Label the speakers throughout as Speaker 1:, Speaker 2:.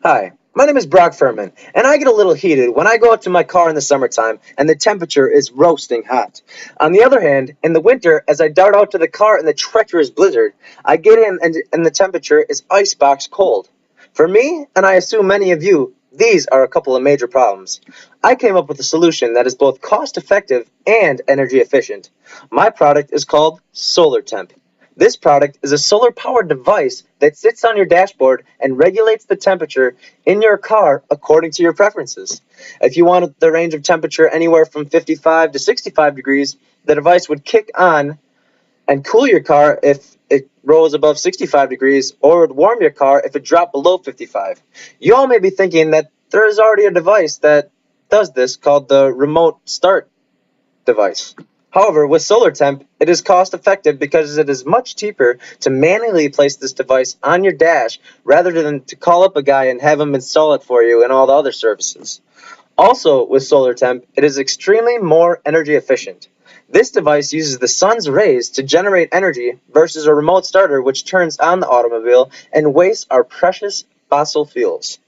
Speaker 1: Hi, my name is Brock Furman, and I get a little heated when I go out to my car in the summertime and the temperature is roasting hot. On the other hand, in the winter, as I dart out to the car in the treacherous blizzard, I get in and the temperature is icebox cold. For me, and I assume many of you, these are a couple of major problems. I came up with a solution that is both cost effective and energy efficient. My product is called SolarTemp. This product is a solar-powered device that sits on your dashboard and regulates the temperature in your car according to your preferences. If you want the range of temperature anywhere from 55 to 65 degrees, the device would kick on and cool your car if it rose above 65 degrees, or would warm your car if it dropped below 55. You all may be thinking that there is already a device that does this called the remote start device. However, with SolarTemp, it is cost effective because it is much cheaper to manually place this device on your dash rather than to call up a guy and have him install it for you and all the other services. Also, with SolarTemp, it is extremely more energy efficient. This device uses the sun's rays to generate energy versus a remote starter which turns on the automobile and wastes our precious fossil fuels.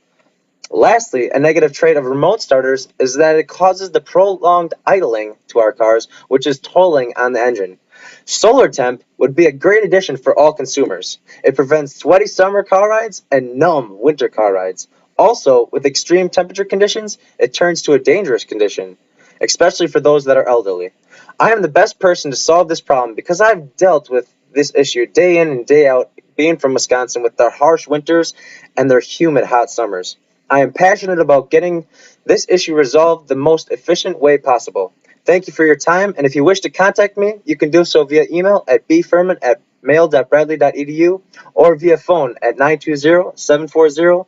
Speaker 1: Lastly, a negative trait of remote starters is that it causes the prolonged idling to our cars, which is tolling on the engine. SolarTemp would be a great addition for all consumers. It prevents sweaty summer car rides and numb winter car rides. Also, with extreme temperature conditions, it turns to a dangerous condition, especially for those that are elderly. I am the best person to solve this problem because I've dealt with this issue day in and day out, being from Wisconsin with their harsh winters and their humid hot summers. I am passionate about getting this issue resolved the most efficient way possible. Thank you for your time, and if you wish to contact me, you can do so via email at bfurman@mail.bradley.edu or via phone at 920-740-3703.